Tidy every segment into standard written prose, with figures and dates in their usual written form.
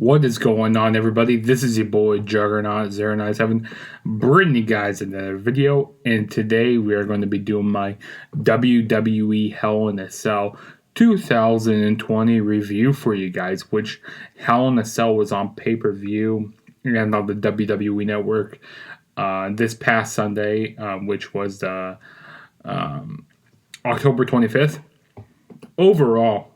What is going on, everybody? This is your boy Juggernaut0997 bringing you guys another video, and today we are going to be doing my WWE Hell in a Cell 2020 review for you guys, which Hell in a Cell was on pay-per-view and on the WWE Network this past Sunday, which was the October 25th. Overall,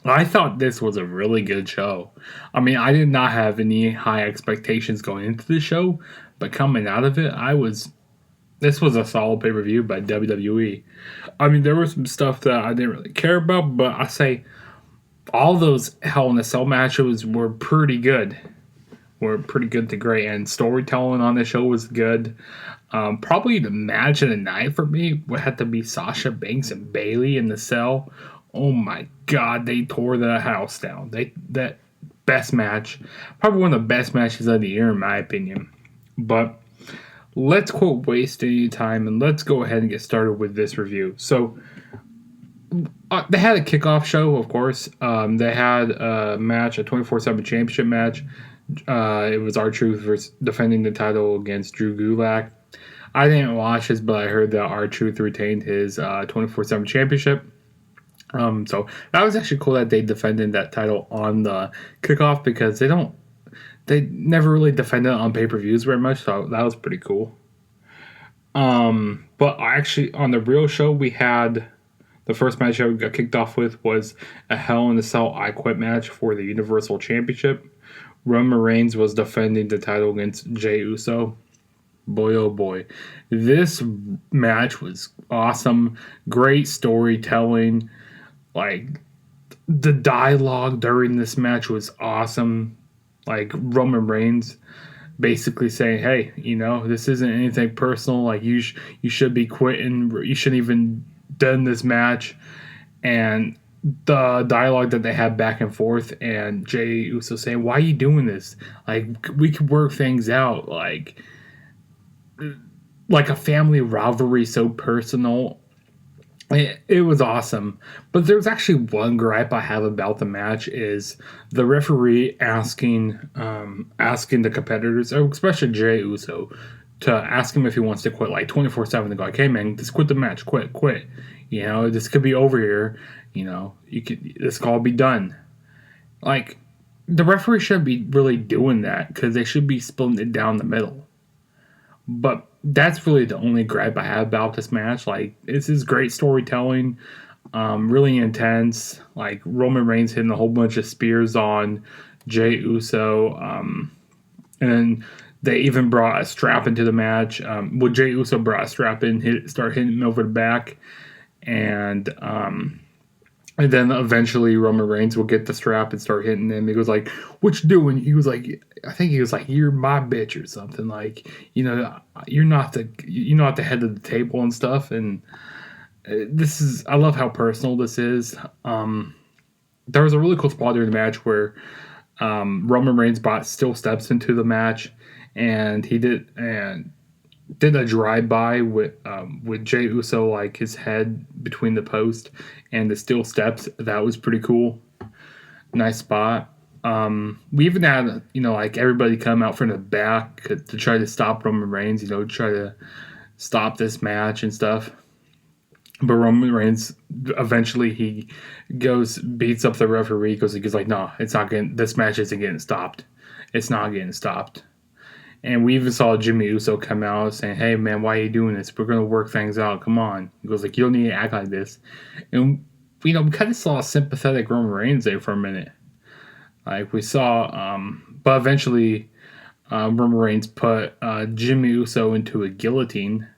I thought this was a really good show. I mean, I did not have any high expectations going into the show, but coming out of it, this was a solid pay-per-view by WWE. I mean, there was some stuff that I didn't really care about, but I say all those Hell in a Cell matches were pretty good. Were pretty good to great, and storytelling on the show was good. Probably the match of the night for me would have to be Sasha Banks and Bayley in the cell. Oh my God, they tore the house down. That best match, probably one of the best matches of the year in my opinion. But let's quit wasting any time and let's go ahead and get started with this review. So they had a kickoff show, of course. They had a match, a 24/7 championship match. It was R-Truth versus defending the title against Drew Gulak. I didn't watch this, but I heard that R-Truth retained his 24/7 championship. So that was actually cool that they defended that title on the kickoff, because they never really defended it on pay-per-views very much, so that was pretty cool. But actually on the real show, we had the first match that we got kicked off with was a Hell in a Cell I Quit match for the Universal Championship. Roman Reigns was defending the title against Jey Uso. Boy, oh boy. This match was awesome. Great storytelling. Like, the dialogue during this match was awesome. Like, Roman Reigns basically saying, hey, this isn't anything personal. Like, you should be quitting. You shouldn't even done this match. And the dialogue that they had back and forth, and Jey Uso saying, why are you doing this? Like, we could work things out. Like a family rivalry so personal. It was awesome. But there's actually one gripe I have about the match, is the referee asking the competitors, especially Jey Uso, to ask him if he wants to quit like 24/7. They go like, hey man, just quit the match, quit. This could be over here. This could all be done. Like, the referee should be really doing that, because they should be splitting it down the middle. But that's really the only gripe I have about this match. Like, this is great storytelling, really intense. Like, Roman Reigns hitting a whole bunch of spears on Jey Uso, and they even brought a strap into the match. Jey Uso brought a strap in, start hitting him over the back, and then eventually Roman Reigns will get the strap and start hitting him. He goes like, what you doing? He was like, I think he was like, you're my bitch or something. Like, you're not the head of the table and stuff. And I love how personal this is. There was a really cool spot during the match where Roman Reigns brought steel steps into the match, and he did a drive-by with Jey Uso, like his head between the post and the steel steps. That was pretty cool. Nice spot. We even had, like everybody come out from the back to try to stop Roman Reigns, try to stop this match and stuff. But Roman Reigns, eventually he beats up the referee, because he goes like, no, this match isn't getting stopped. It's not getting stopped. And we even saw Jimmy Uso come out saying, hey, man, why are you doing this? We're going to work things out. Come on. He goes like, you don't need to act like this. And, we kind of saw a sympathetic Roman Reigns there for a minute. Like, we saw, but eventually Roman Reigns put Jimmy Uso into a guillotine.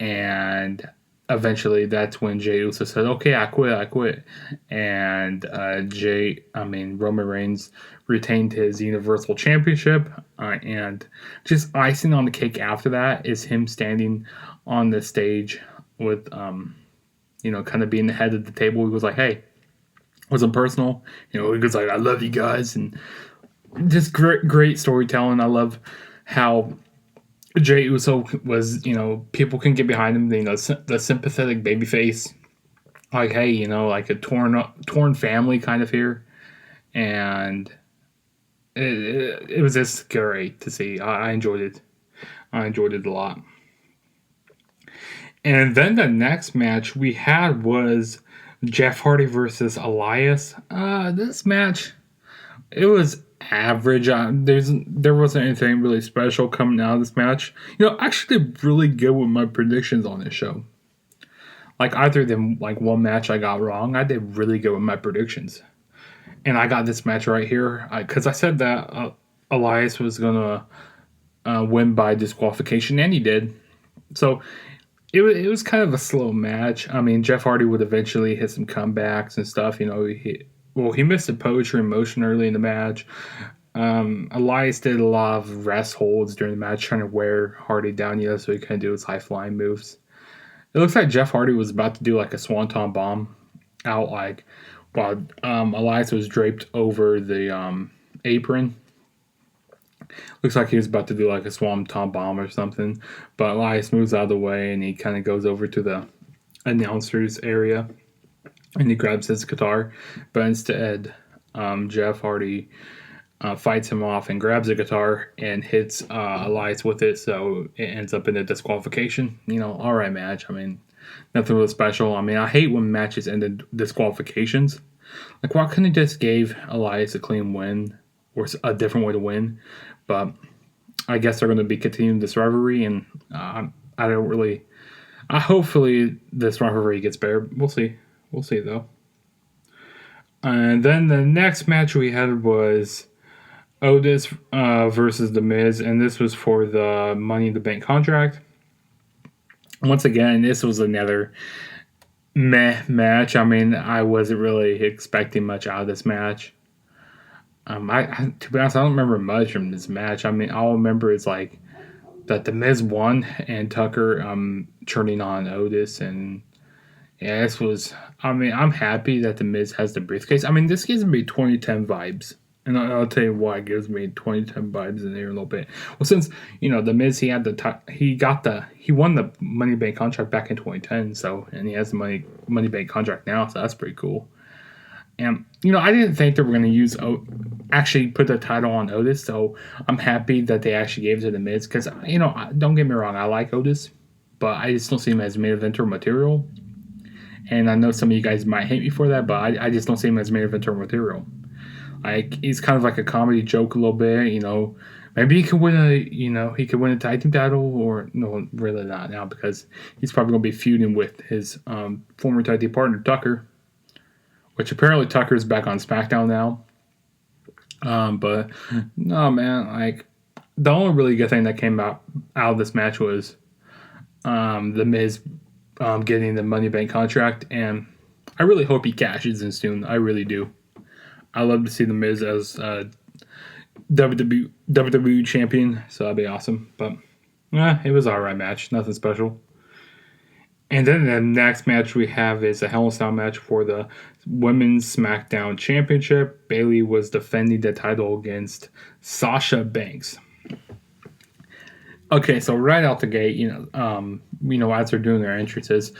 And eventually that's when Jey Uso said, okay, I quit. And Roman Reigns retained his Universal Championship. And just icing on the cake after that is him standing on the stage with, kind of being the head of the table. He was like, hey, it wasn't personal. He goes like, I love you guys. And just great storytelling. I love how Jey Uso was, people can get behind him, the sympathetic babyface. Like, hey, like a torn family kind of here. And it was just great to see. I enjoyed it. I enjoyed it a lot. And then the next match we had was Jeff Hardy versus Elias. This match, it was average. There wasn't anything really special coming out of this match. I actually did really good with my predictions on this show. Like, other than like one match I got wrong, I did really good with my predictions. And I got this match right here because I said that Elias was gonna win by disqualification, and he did. So it was kind of a slow match. I mean, Jeff Hardy would eventually hit some comebacks and stuff. He missed a poetry in motion early in the match. Elias did a lot of rest holds during the match, trying to wear Hardy down, so he couldn't do his high flying moves. It looks like Jeff Hardy was about to do like a swanton bomb out, like while Elias was draped over the apron. Looks like he was about to do like a swanton bomb or something, but Elias moves out of the way and he kind of goes over to the announcers area and he grabs his guitar, but instead Jeff Hardy fights him off and grabs the guitar and hits Elias with it, so it ends up in a disqualification. Alright match. I mean, nothing really special. I mean, I hate when matches end in disqualifications. Like, why couldn't he just gave Elias a clean win or a different way to win? But I guess they're going to be continuing this rivalry, and hopefully this rivalry gets better. We'll see though. And then the next match we had was Otis versus The Miz, and this was for the Money in the Bank contract. Once again, this was another meh match. I mean, I wasn't really expecting much out of this match. To be honest, I don't remember much from this match. I mean, all I remember is like that The Miz won and Tucker turning on Otis, and yeah, this was. I mean, I'm happy that The Miz has the briefcase. I mean, this gives me 2010 vibes. And I'll tell you why it gives me 2010 vibes in there a little bit. Well, since The Miz, he won the Money Bank contract back in 2010, and he has the Money Bank contract now, so that's pretty cool. And I didn't think they were going to actually put the title on Otis, so I'm happy that they actually gave it to The Miz because don't get me wrong, I like Otis, but I just don't see him as main eventer material. And I know some of you guys might hate me for that, but I just don't see him as main eventer material. Like, he's kind of like a comedy joke a little bit, Maybe he could win a tag team title, or no, really not now because he's probably going to be feuding with his former tag team partner Tucker, which apparently Tucker's back on SmackDown now. But no, man, like the only really good thing that came out of this match was The Miz getting the Money Bank contract, and I really hope he cashes in soon. I really do. I love to see The Miz as WWE champion, so that'd be awesome. But it was an alright match, nothing special. And then the next match we have is a Hell in a Cell match for the Women's SmackDown Championship. Bayley was defending the title against Sasha Banks. Okay, so right out the gate, as they're doing their entrances,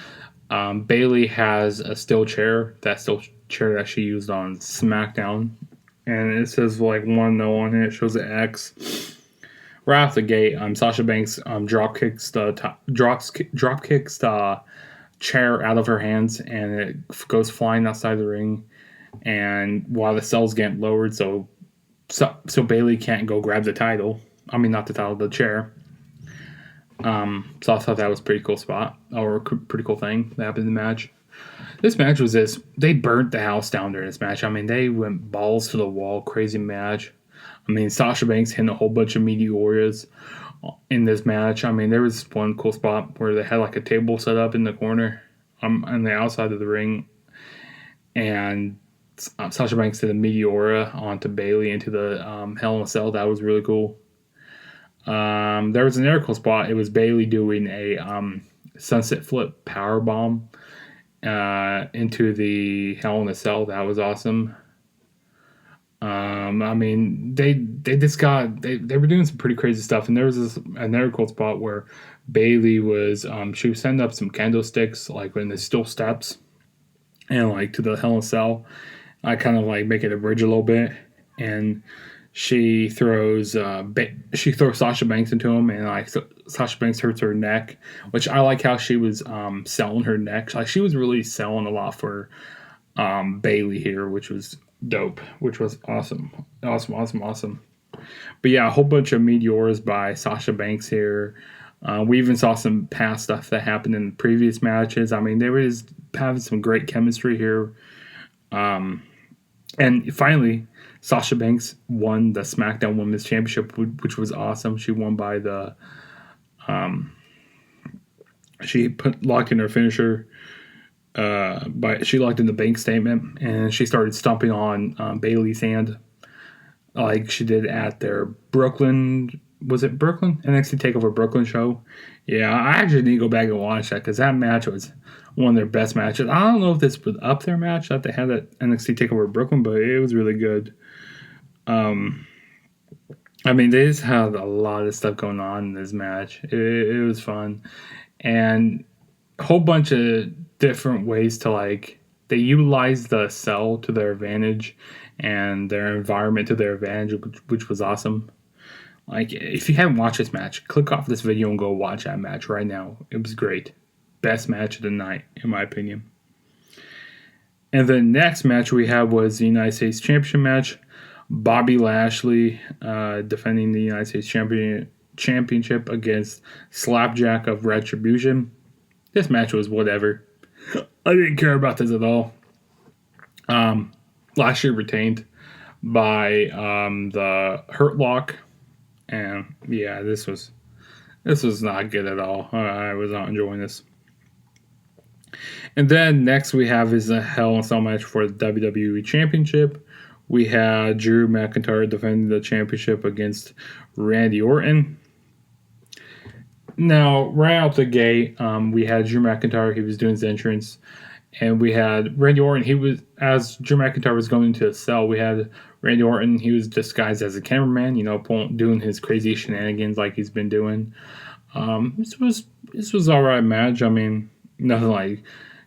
Bayley has a steel chair that she used on SmackDown, and it says like 1-0 on it. It shows an X. Right off the gate, Sasha Banks drop kicks the chair out of her hands, and it goes flying outside the ring. And while the cell's getting lowered, so Bayley can't go grab the title. I mean, not the title, the chair. So I thought that was a pretty cool spot, or a pretty cool thing that happened in the match. This match was they burnt the house down during this match. I mean, they went balls to the wall, crazy match. I mean, Sasha Banks hitting a whole bunch of meteoras in this match. I mean, there was one cool spot where they had like a table set up in the corner on the outside of the ring, and Sasha Banks did a meteora onto Bayley into the Hell in a Cell. That was really cool. There was another cool spot. It was Bayley doing a sunset flip power bomb into the Hell in a Cell. That was awesome. I mean, they were doing some pretty crazy stuff, and there was another cool spot where Bayley was she was setting up some candlesticks like in the steel steps, and like to the Hell in a Cell. I kind of like make it a bridge a little bit, and she throws Sasha Banks into him, and like Sasha Banks hurts her neck, which I like how she was selling her neck. Like she was really selling a lot for Bayley here, which was dope, which was awesome. But yeah, a whole bunch of meteors by Sasha Banks here. We even saw some past stuff that happened in previous matches. I mean, they were just having some great chemistry here. And finally, Sasha Banks won the SmackDown Women's Championship, which was awesome. She won by the she locked in her finisher. She locked in the bank statement, and she started stomping on Bayley's hand, like she did at their Brooklyn. Was it Brooklyn? NXT TakeOver Brooklyn show. Yeah, I actually need to go back and watch that because that match was one of their best matches. I don't know if this was up their match that they had at NXT TakeOver Brooklyn, but it was really good. I mean, they just had a lot of stuff going on in this match. It was fun. And a whole bunch of different ways to, like, they utilized the cell to their advantage and their environment to their advantage, which was awesome. Like, if you haven't watched this match, click off this video and go watch that match right now. It was great. Best match of the night, in my opinion. And the next match we had was the United States Championship match. Bobby Lashley defending the United States Championship against SLAPJACK of Retribution. This match was whatever. I didn't care about this at all. Lashley retained by the Hurt Lock. And yeah, this was not good at all. I was not enjoying this. And then next we have is a Hell in a Cell match for the WWE Championship. We had Drew McIntyre defending the championship against Randy Orton. Now, right out the gate, we had Drew McIntyre. He was doing his entrance. And we had Randy Orton. As Drew McIntyre was going into the cell, we had Randy Orton. He was disguised as a cameraman, doing his crazy shenanigans like he's been doing. This was all right match. I mean, nothing like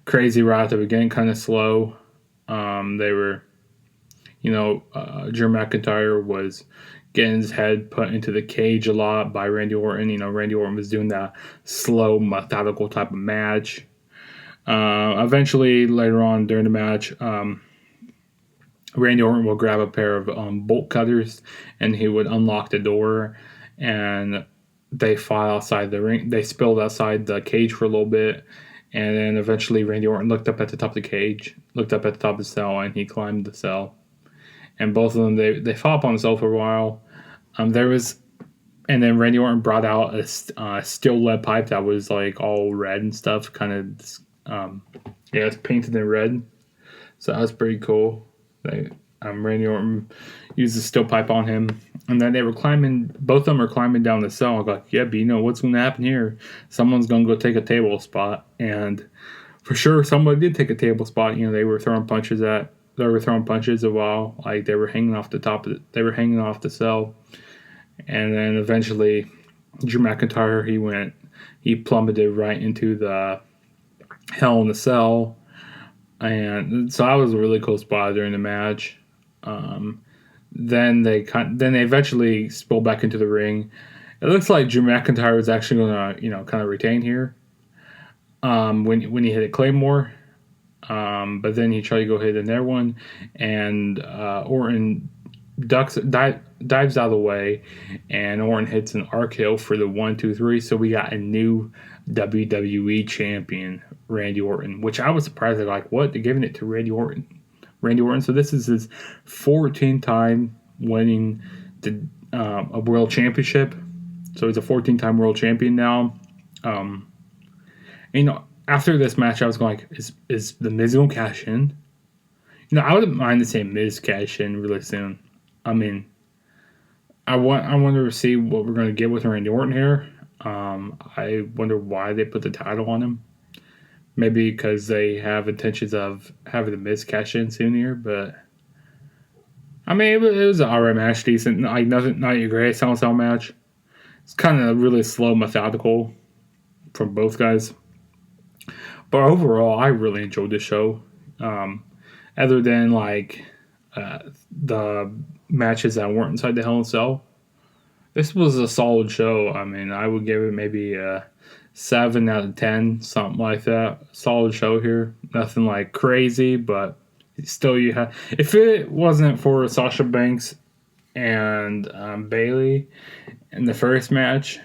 crazy right at the beginning, kind of slow. They were, Drew McIntyre was getting his head put into the cage a lot by Randy Orton. Randy Orton was doing that slow, methodical type of match. Eventually, later on during the match, Randy Orton will grab a pair of bolt cutters, and he would unlock the door, and they fly outside the ring. They spilled outside the cage for a little bit, and then eventually Randy Orton looked up at the top of the cage, looked up at the top of the cell, and he climbed the cell. And both of them, they fought up on the cell for a while. And then Randy Orton brought out a steel lead pipe that was like all red and stuff, kind of, it's painted in red. So that was pretty cool. Randy Orton used a steel pipe on him, and then both of them are climbing down the cell. I'm like, yeah, but what's going to happen here? Someone's going to go take a table spot, and for sure, somebody did take a table spot. They were throwing punches a while, like they were hanging off the cell, and then eventually, Drew McIntyre he plummeted right into the Hell in the Cell. And so that was a really cool spot during the match. Then they eventually spilled back into the ring. It looks like Drew McIntyre was actually going to, kind of retain here. When he hit a Claymore, but then he tried to go hit another one, and Orton dives out of the way, and Orton hits an RKO for the 1-2-3. So we got a new WWE champion, Randy Orton, which I was surprised at. Like, what? They're giving it to Randy Orton. So this is his 14th time winning a world championship. So he's a 14-time world champion now. After this match, I was going like, is the Miz going to cash in? I wouldn't mind to say Miz cash in really soon. I mean, I wonder to see what we're going to get with Randy Orton here. I wonder why they put the title on him. Maybe because they have intentions of having the Miz cash in soon here, but I mean, it was an alright match, decent, like nothing, not your great Cell match. It's kind of really slow, methodical from both guys. But overall, I really enjoyed this show. Other than like the matches that weren't inside the Hell in a Cell. This was a solid show. I mean, I would give it maybe a 7 out of 10, something like that. Solid show here. Nothing like crazy, but still, you have. If it wasn't for Sasha Banks and Bayley in the first match,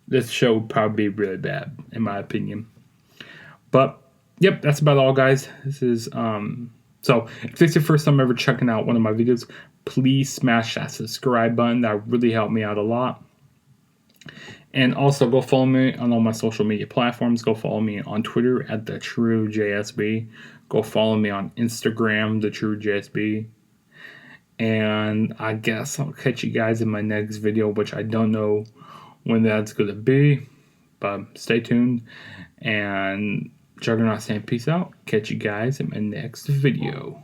this show would probably be really bad, in my opinion. But yep, that's about all, guys. This is so if it's your first time ever checking out one of my videos, please smash that subscribe button. That really helped me out a lot. And also go follow me on all my social media platforms. Go follow me on Twitter at TheTrueJSB. Go follow me on Instagram, TheTrueJSB. And I guess I'll catch you guys in my next video, which I don't know when that's going to be. But stay tuned. And Juggernaut saying peace out. Catch you guys in my next video.